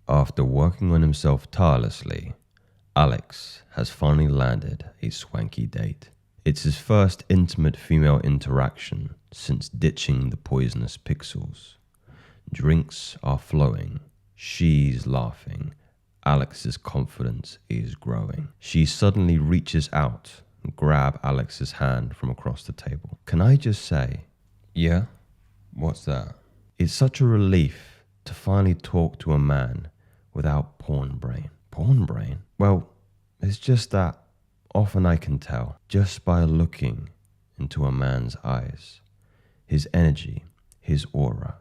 After working on himself tirelessly, Alex has finally landed a swanky date. It's his first intimate female interaction since ditching the poisonous pixels. Drinks are flowing, she's laughing, Alex's confidence is growing. She suddenly reaches out and grabs Alex's hand from across the table. Can I just say, yeah, what's that? It's such a relief to finally talk to a man without porn brain. Porn brain? Well, it's just that often I can tell just by looking into a man's eyes, his energy, his aura,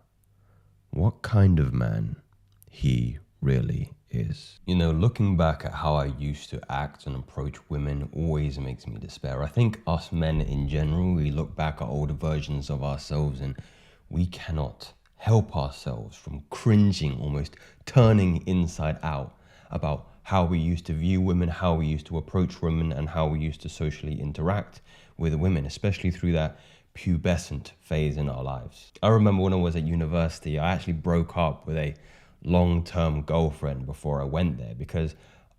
what kind of man he really is. You know, looking back at how I used to act and approach women always makes me despair. I think us men in general, we look back at older versions of ourselves and we cannot help ourselves from cringing, almost turning inside out about how we used to view women, how we used to approach women, and how we used to socially interact with women, especially through that pubescent phase in our lives. I remember when I was at university, I actually broke up with a long-term girlfriend before I went there because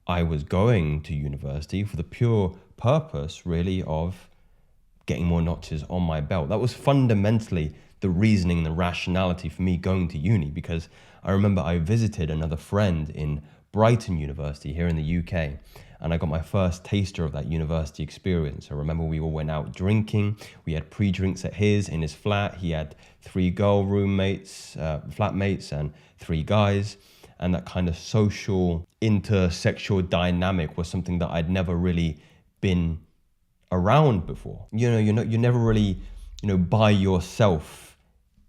I was going to university for the pure purpose, really, of getting more notches on my belt. That was fundamentally the reasoning and the rationality for me going to uni, because I remember I visited another friend in Brighton University here in the UK, and I got my first taster of that university experience. I remember we all went out drinking. We had pre-drinks at in his flat. He had 3 girl roommates, flatmates, and 3 guys. And that kind of social intersexual dynamic was something that I'd never really been around before. You know, you're never really, by yourself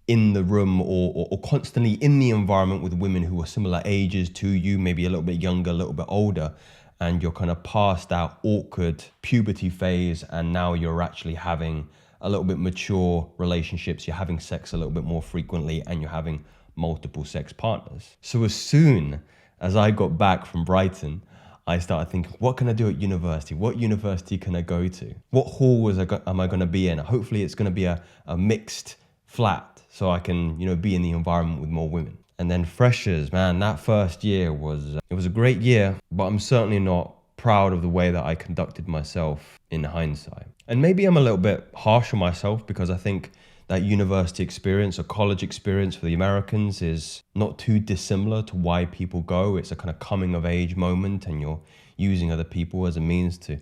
in the room or constantly in the environment with women who are similar ages to you, maybe a little bit younger, a little bit older, and you're kind of past that awkward puberty phase, and now you're actually having a little bit mature relationships, you're having sex a little bit more frequently, and you're having multiple sex partners. So as soon as I got back from Brighton, I started thinking, what can I do at university? What university can I go to? What hall am I going to be in? Hopefully it's going to be a mixed flat, so I can, be in the environment with more women. And then freshers, man, that first year it was a great year, but I'm certainly not proud of the way that I conducted myself in hindsight. And maybe I'm a little bit harsh on myself because I think that university experience or college experience for the Americans is not too dissimilar to why people go. It's a kind of coming of age moment, and you're using other people as a means to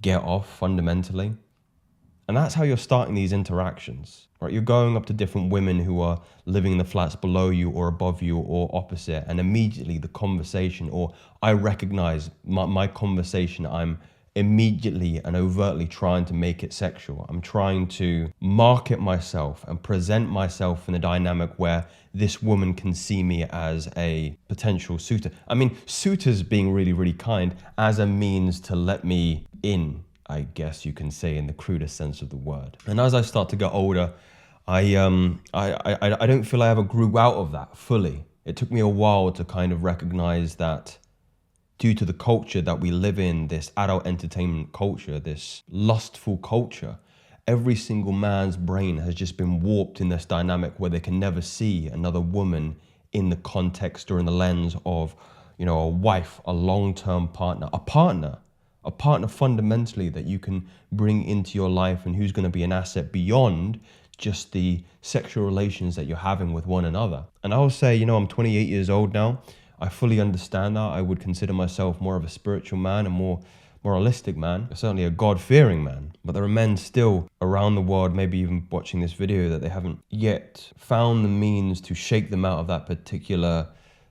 get off fundamentally. And that's how you're starting these interactions, right? You're going up to different women who are living in the flats below you or above you or opposite, and immediately the conversation, or I recognize my conversation, I'm immediately and overtly trying to make it sexual. I'm trying to market myself and present myself in a dynamic where this woman can see me as a potential suitor. I mean, suitors being really, really kind as a means to let me in, I guess you can say, in the crudest sense of the word. And as I start to get older, I don't feel I ever grew out of that fully. It took me a while to kind of recognize that due to the culture that we live in, this adult entertainment culture, this lustful culture, every single man's brain has just been warped in this dynamic where they can never see another woman in the context or in the lens of, a wife, a long-term partner, a partner fundamentally that you can bring into your life and who's going to be an asset beyond just the sexual relations that you're having with one another. And I will say, I'm 28 years old now. I fully understand that. I would consider myself more of a spiritual man and more moralistic man, certainly a God-fearing man. But there are men still around the world, maybe even watching this video, that they haven't yet found the means to shake them out of that particular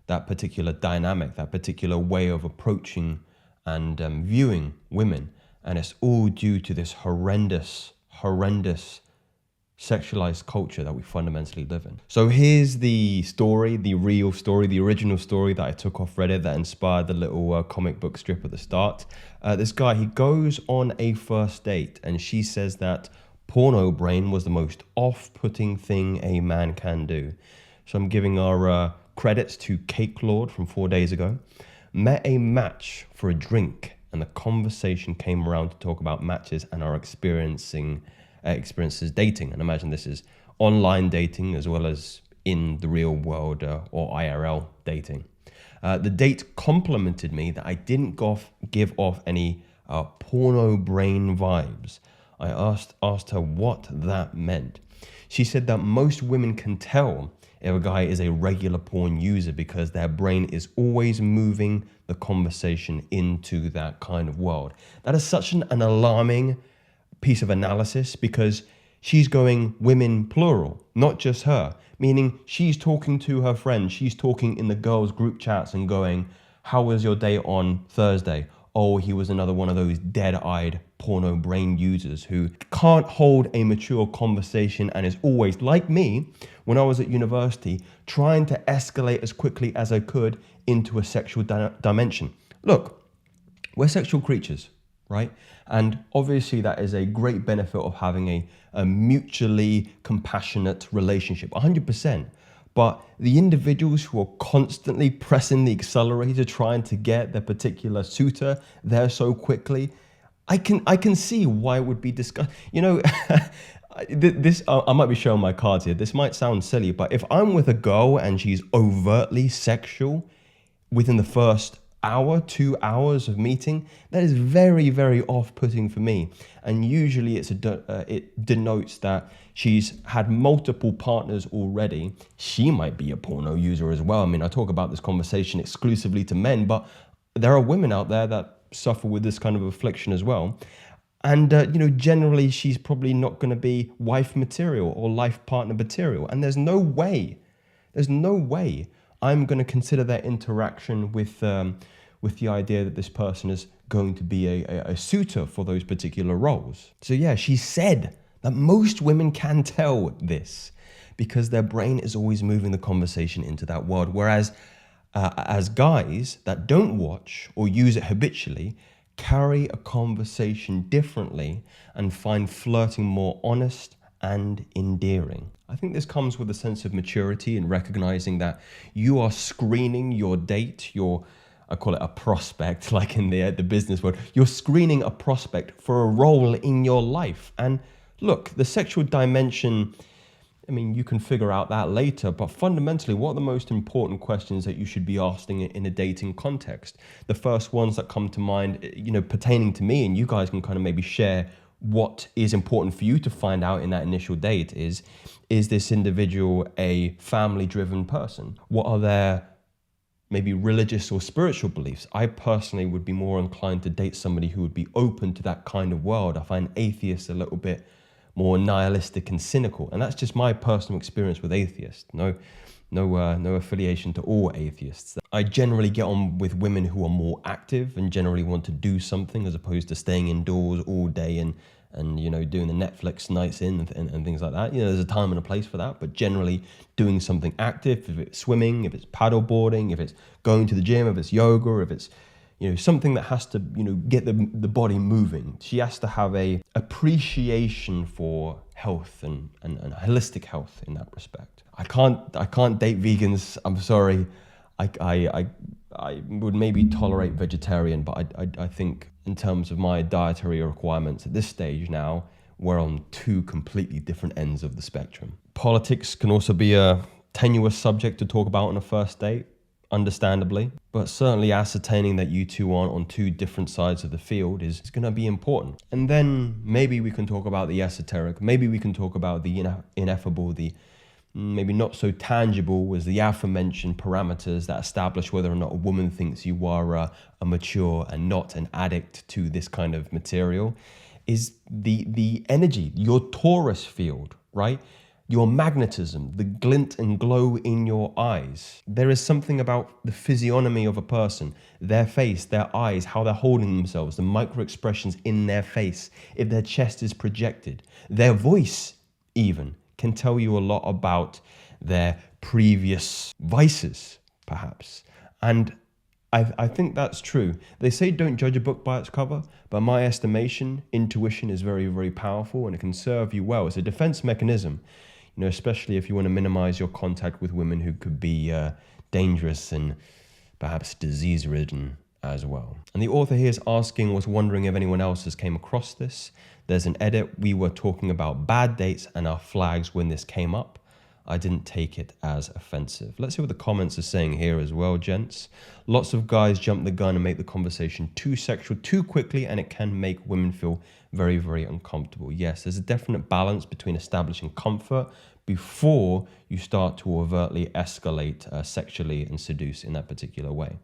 dynamic, that particular way of approaching and viewing women. And it's all due to this horrendous sexualized culture that we fundamentally live in. So here's the story, the real story, the original story that I took off Reddit that inspired the little comic book strip at the start. This guy, he goes on a first date, and she says that porno brain was the most off-putting thing a man can do. So I'm giving our credits to Cake Lord from 4 days ago. Met a match for a drink, and the conversation came around to talk about matches and our experiences dating. And imagine this is online dating as well as in the real world or IRL dating. The date complimented me that I didn't give off any porno brain vibes. I asked her what that meant. She said that most women can tell if a guy is a regular porn user because their brain is always moving the conversation into that kind of world. That is such an alarming piece of analysis because she's going women plural, not just her, meaning she's talking to her friends, she's talking in the girls' group chats and going, how was your day on Thursday? Oh, he was another one of those dead-eyed porno brain users who can't hold a mature conversation and is always, like me, when I was at university, trying to escalate as quickly as I could into a sexual dimension. Look, we're sexual creatures, right? And obviously that is a great benefit of having a mutually compassionate relationship, 100%. But the individuals who are constantly pressing the accelerator, trying to get their particular suitor there so quickly, I can see why it would be discussed. You know, this I might be showing my cards here. This might sound silly, but if I'm with a girl and she's overtly sexual within the first hour, 2 hours of meeting, that is very, very off-putting for me. And usually it denotes that she's had multiple partners already. She might be a porno user as well. I mean, I talk about this conversation exclusively to men, but there are women out there that suffer with this kind of affliction as well. And, generally she's probably not going to be wife material or life partner material. And there's no way I'm going to consider that interaction with the idea that this person is going to be a suitor for those particular roles. So yeah, she said that most women can tell this because their brain is always moving the conversation into that world. Whereas as guys that don't watch or use it habitually, carry a conversation differently and find flirting more honest and endearing. I think this comes with a sense of maturity and recognizing that you are screening your date, I call it a prospect, like in the business world. You're screening a prospect for a role in your life. And look, the sexual dimension, I mean, you can figure out that later, but fundamentally, what are the most important questions that you should be asking in a dating context? The first ones that come to mind, pertaining to me, and you guys can kind of maybe share what is important for you to find out in that initial date is this individual a family-driven person? What are their maybe religious or spiritual beliefs? I personally would be more inclined to date somebody who would be open to that kind of world. I find atheists a little bit more nihilistic and cynical, and that's just my personal experience with atheists. No affiliation to all atheists. I generally get on with women who are more active and generally want to do something as opposed to staying indoors all day and doing the Netflix nights in and things like that. There's a time and a place for that, but generally doing something active, if it's swimming, if it's paddle boarding, if it's going to the gym, if it's yoga, if it's something that has to get the body moving. She has to have a appreciation for health and holistic health in that respect. I can't date vegans. I'm sorry. I would maybe tolerate vegetarian, but I think in terms of my dietary requirements at this stage now, we're on two completely different ends of the spectrum. Politics can also be a tenuous subject to talk about on a first date, understandably, but certainly ascertaining that you two aren't on two different sides of the field is going to be important. And then maybe we can talk about the esoteric, maybe we can talk about the ineffable, the maybe not so tangible as the aforementioned parameters that establish whether or not a woman thinks you are a mature and not an addict to this kind of material, is the energy, your Taurus field, right? Your magnetism, the glint and glow in your eyes. There is something about the physiognomy of a person, their face, their eyes, how they're holding themselves, the micro expressions in their face, if their chest is projected, their voice even can tell you a lot about their previous vices, perhaps. And I think that's true. They say don't judge a book by its cover, but my estimation, intuition is very, very powerful and it can serve you well. It's a defense mechanism, especially if you want to minimize your contact with women who could be dangerous and perhaps disease-ridden as well. And the author here is was wondering if anyone else has came across this. There's an edit. We were talking about bad dates and our flags when this came up. I didn't take it as offensive. Let's see what the comments are saying here as well, gents. Lots of guys jump the gun and make the conversation too sexual too quickly, and it can make women feel very, very uncomfortable. Yes, there's a definite balance between establishing comfort before you start to overtly escalate sexually and seduce in that particular way.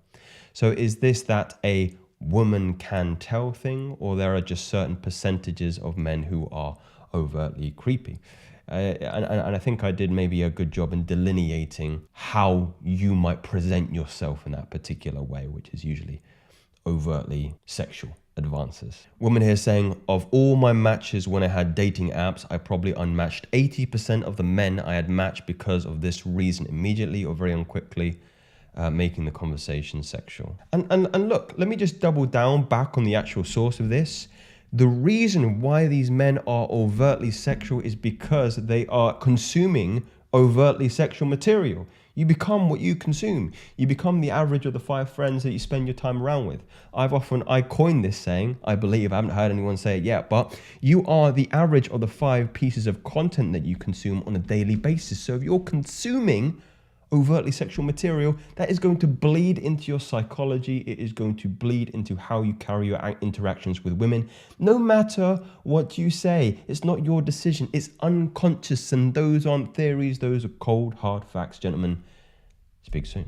So is this that a woman can tell thing, or there are just certain percentages of men who are overtly creepy? And I think I did maybe a good job in delineating how you might present yourself in that particular way, which is usually overtly sexual advances. Woman here saying, of all my matches when I had dating apps, I probably unmatched 80% of the men I had matched because of this reason, immediately or very unquickly, making the conversation sexual. And look, let me just double down back on the actual source of this. The reason why these men are overtly sexual is because they are consuming overtly sexual material. You become what you consume. You become the average of the 5 friends that you spend your time around with. I coined this saying, I believe, I haven't heard anyone say it yet, but you are the average of the 5 pieces of content that you consume on a daily basis. So if you're consuming overtly sexual material, that is going to bleed into your psychology. It is going to bleed into how you carry your interactions with women. No matter what you say, it's not your decision. It's unconscious, and those aren't theories. Those are cold, hard facts, gentlemen. Speak soon.